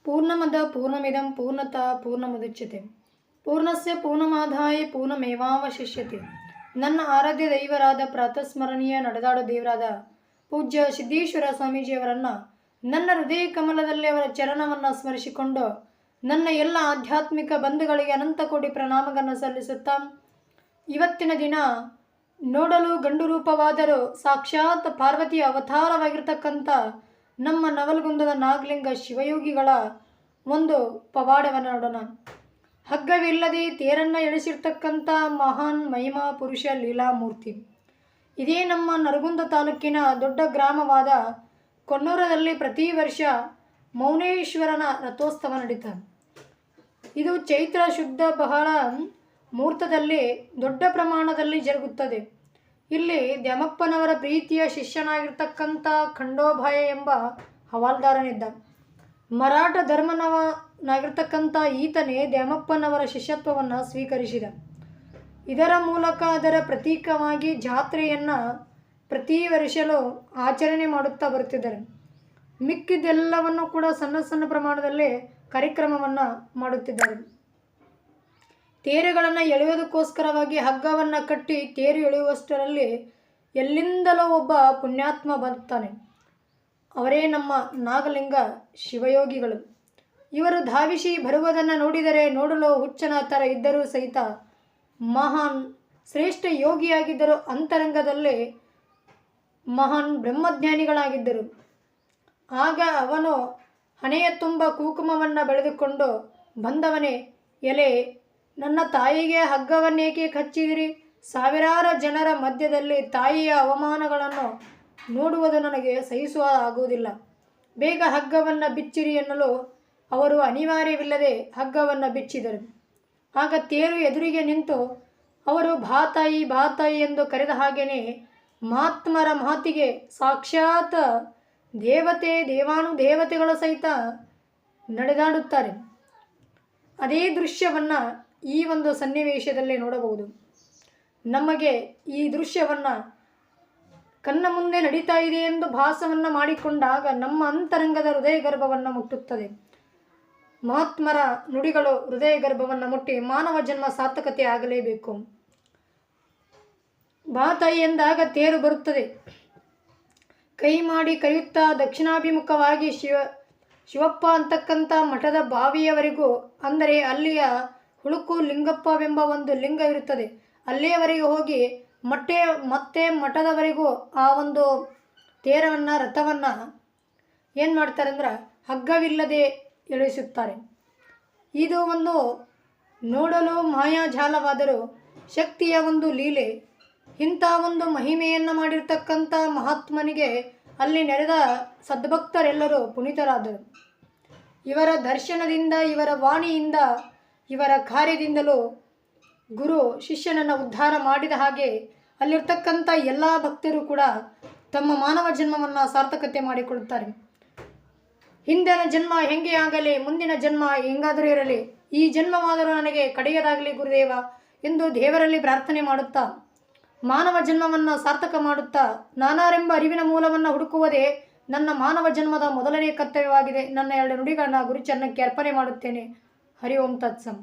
ಪೂರ್ಣಮದ ಪೂರ್ಣಮಿದಂ ಪೂರ್ಣತಃ ಪೂರ್ಣಮುದಚ್ಯತೆ ಪೂರ್ಣಸ್ಯ ಪೂರ್ಣಮಾದಾಯ ಪೂರ್ಣಮೇವಾವಶಿಷ್ಯತೆ. ನನ್ನ ಆರಾಧ್ಯ ದೈವರಾದ ಪ್ರಾತಸ್ಮರಣೀಯ ನಡೆದಾಡು ದೇವರಾದ ಪೂಜ್ಯ ಸಿದ್ದೇಶ್ವರ ಸ್ವಾಮೀಜಿಯವರನ್ನು ನನ್ನ ಹೃದಯ ಕಮಲದಲ್ಲಿ ಅವರ ಚರಣವನ್ನು ಸ್ಮರಿಸಿಕೊಂಡು ನನ್ನ ಎಲ್ಲ ಆಧ್ಯಾತ್ಮಿಕ ಬಂಧುಗಳಿಗೆ ಅನಂತ ಕೋಟಿ ಪ್ರಣಾಮಗಳನ್ನು ಸಲ್ಲಿಸುತ್ತಾ, ಇವತ್ತಿನ ದಿನ ನೋಡಲು ಗಂಡು ರೂಪವಾದರೂ ಸಾಕ್ಷಾತ್ ಪಾರ್ವತಿಯ ಅವತಾರವಾಗಿರ್ತಕ್ಕಂಥ ನಮ್ಮ ನವಲಗುಂದದ ನಾಗಲಿಂಗ ಶಿವಯೋಗಿಗಳ ಒಂದು ಪವಾಡವನ್ನು ನೋಡೋಣ. ಹಗ್ಗವಿಲ್ಲದೆ ತೇರನ್ನು ಎಳೆಸಿರ್ತಕ್ಕಂಥ ಮಹಾನ್ ಮಹಿಮಾ ಪುರುಷ ಲೀಲಾಮೂರ್ತಿ. ಇದೇ ನಮ್ಮ ನರಗುಂದ ತಾಲೂಕಿನ ದೊಡ್ಡ ಗ್ರಾಮವಾದ ಕೊನ್ನೂರದಲ್ಲಿ ಪ್ರತಿ ವರ್ಷ ಮೌನೇಶ್ವರನ ರಥೋತ್ಸವ ನಡೀತದೆ. ಇದು ಚೈತ್ರ ಶುದ್ಧ ಬಹಳ ಮುಹೂರ್ತದಲ್ಲಿ ದೊಡ್ಡ ಪ್ರಮಾಣದಲ್ಲಿ ಜರುಗುತ್ತದೆ. ಇಲ್ಲಿ ದ್ಯಾಮಪ್ಪನವರ ಪ್ರೀತಿಯ ಶಿಷ್ಯನಾಗಿರ್ತಕ್ಕಂಥ ಖಂಡೋಭಾಯ ಎಂಬ ಹವಾಲ್ದಾರನಿದ್ದ. ಮರಾಠ ಧರ್ಮನವನಾಗಿರ್ತಕ್ಕಂಥ ಈತನೇ ದ್ಯಾಮಪ್ಪನವರ ಶಿಷ್ಯತ್ವವನ್ನು ಸ್ವೀಕರಿಸಿದ. ಇದರ ಮೂಲಕ ಅದರ ಪ್ರತೀಕವಾಗಿ ಜಾತ್ರೆಯನ್ನು ಪ್ರತಿ ವರ್ಷಲೂ ಆಚರಣೆ ಮಾಡುತ್ತಾ ಬರುತ್ತಿದ್ದಾರೆ. ಮಿಕ್ಕಿದೆಲ್ಲವನ್ನು ಕೂಡ ಸಣ್ಣ ಸಣ್ಣ ಪ್ರಮಾಣದಲ್ಲಿ ಕಾರ್ಯಕ್ರಮವನ್ನು ಮಾಡುತ್ತಿದ್ದಾರೆ. ತೇರುಗಳನ್ನು ಎಳೆಯೋದಕ್ಕೋಸ್ಕರವಾಗಿ ಹಗ್ಗವನ್ನು ಕಟ್ಟಿ ತೇರು ಎಳೆಯುವಷ್ಟರಲ್ಲಿ ಎಲ್ಲಿಂದಲೋ ಒಬ್ಬ ಪುಣ್ಯಾತ್ಮ ಬರ್ತಾನೆ. ಅವರೇ ನಮ್ಮ ನಾಗಲಿಂಗ ಶಿವಯೋಗಿಗಳು. ಇವರು ಧಾವಿಸಿ ಬರುವುದನ್ನು ನೋಡಿದರೆ ನೋಡಲು ಹುಚ್ಚನ ಥರ ಇದ್ದರೂ ಸಹಿತ ಮಹಾನ್ ಶ್ರೇಷ್ಠ ಯೋಗಿಯಾಗಿದ್ದರು. ಅಂತರಂಗದಲ್ಲಿ ಮಹಾನ್ ಬ್ರಹ್ಮಜ್ಞಾನಿಗಳಾಗಿದ್ದರು. ಆಗ ಅವನು ಹಣೆಯ ತುಂಬ ಕುಂಕುಮವನ್ನು ಬೆಳೆದುಕೊಂಡು ಬಂದವನೇ, ಎಲೆ ನನ್ನ ತಾಯಿಗೆ ಹಗ್ಗವನ್ನೇಕೆ ಕಚ್ಚಿದಿರಿ? ಸಾವಿರಾರು ಜನರ ಮಧ್ಯದಲ್ಲಿ ತಾಯಿಯ ಅವಮಾನಗಳನ್ನು ನೋಡುವುದು ನನಗೆ ಸಹಿಸುವುದಾಗುವುದಿಲ್ಲ. ಬೇಗ ಹಗ್ಗವನ್ನು ಬಿಚ್ಚಿರಿ ಎನ್ನಲು ಅವರು ಅನಿವಾರ್ಯವಿಲ್ಲದೆ ಹಗ್ಗವನ್ನು ಬಿಚ್ಚಿದರು. ಆಗ ತೇರು ಎದುರಿಗೆ ನಿಂತು ಅವರು ಬಾ ತಾಯಿ ಎಂದು ಕರೆದ ಹಾಗೆಯೇ ಮಹಾತ್ಮರ ಮಾತಿಗೆ ಸಾಕ್ಷಾತ್ ದೇವಾನುದೇವತೆಗಳ ಸಹಿತ ನಡೆದಾಡುತ್ತಾರೆ. ಅದೇ ದೃಶ್ಯವನ್ನು ಈ ಒಂದು ಸನ್ನಿವೇಶದಲ್ಲಿ ನೋಡಬಹುದು. ನಮಗೆ ಈ ದೃಶ್ಯವನ್ನು ಕಣ್ಣ ಮುಂದೆ ನಡೀತಾ ಇದೆ ಎಂದು ಭಾಸವನ್ನು ಮಾಡಿಕೊಂಡಾಗ ನಮ್ಮ ಅಂತರಂಗದ ಹೃದಯ ಗರ್ಭವನ್ನು ಮುಟ್ಟುತ್ತದೆ. ಮಹಾತ್ಮರ ನುಡಿಗಳು ಹೃದಯ ಗರ್ಭವನ್ನು ಮುಟ್ಟಿ ಮಾನವ ಜನ್ಮ ಸಾರ್ಥಕತೆ ಆಗಲೇಬೇಕು. ಬಾ ತಾಯಿ ಎಂದಾಗ ತೇರು ಬರುತ್ತದೆ. ಕೈ ಮಾಡಿ ಕರೆಯುತ್ತಾ ದಕ್ಷಿಣಾಭಿಮುಖವಾಗಿ ಶಿವಪ್ಪ ಅಂತಕ್ಕಂಥ ಮಠದ ಬಾವಿಯವರೆಗೂ, ಅಂದರೆ ಅಲ್ಲಿಯ ಹುಳುಕು ಲಿಂಗಪ್ಪವೆಂಬ ಒಂದು ಲಿಂಗ ಇರುತ್ತದೆ, ಅಲ್ಲಿಯವರೆಗೆ ಹೋಗಿ ಮತ್ತೆ ಮಠದವರೆಗೂ ಆ ಒಂದು ತೇರವನ್ನು ರಥವನ್ನು ಏನು ಮಾಡ್ತಾರೆ ಅಂದ್ರೆ ಹಗ್ಗವಿಲ್ಲದೆ ಎಳೆಸುತ್ತಾರೆ. ಇದು ಒಂದು ನೋಡಲು ಮಾಯಾಜಾಲವಾದರೂ ಶಕ್ತಿಯ ಒಂದು ಲೀಲೆ. ಇಂಥ ಒಂದು ಮಹಿಮೆಯನ್ನು ಮಾಡಿರ್ತಕ್ಕಂಥ ಮಹಾತ್ಮನಿಗೆ ಅಲ್ಲಿ ನೆರೆದ ಸದ್ಭಕ್ತರೆಲ್ಲರೂ ಪುನೀತರಾದರು. ಇವರ ದರ್ಶನದಿಂದ, ಇವರ ವಾಣಿಯಿಂದ, ಇವರ ಕಾರ್ಯದಿಂದಲೂ ಗುರು ಶಿಷ್ಯನನ್ನು ಉದ್ಧಾರ ಮಾಡಿದ ಹಾಗೆ ಅಲ್ಲಿರ್ತಕ್ಕಂಥ ಎಲ್ಲ ಭಕ್ತರು ಕೂಡ ತಮ್ಮ ಮಾನವ ಜನ್ಮವನ್ನು ಸಾರ್ಥಕತೆ ಮಾಡಿಕೊಳ್ಳುತ್ತಾರೆ. ಹಿಂದಿನ ಜನ್ಮ ಹೆಂಗೆ ಆಗಲಿ, ಮುಂದಿನ ಜನ್ಮ ಹೆಂಗಾದರೂ ಇರಲಿ, ಈ ಜನ್ಮವಾದರೂ ನನಗೆ ಕಡೆಯದಾಗಲಿ ಗುರುದೇವ ಎಂದು ದೇವರಲ್ಲಿ ಪ್ರಾರ್ಥನೆ ಮಾಡುತ್ತಾ ಮಾನವ ಜನ್ಮವನ್ನು ಸಾರ್ಥಕ ಮಾಡುತ್ತಾ ನಾನಾರೆಂಬ ಅರಿವಿನ ಮೂಲವನ್ನು ಹುಡುಕುವುದೇ ನನ್ನ ಮಾನವ ಜನ್ಮದ ಮೊದಲನೇ ಕರ್ತವ್ಯವಾಗಿದೆ. ನನ್ನ 2 ನುಡಿಗಳನ್ನು ಗುರುಚರಣಕ್ಕೆ ಅರ್ಪಣೆ ಮಾಡುತ್ತೇನೆ. ಹರಿ ಓಂ ತತ್ಸಂ.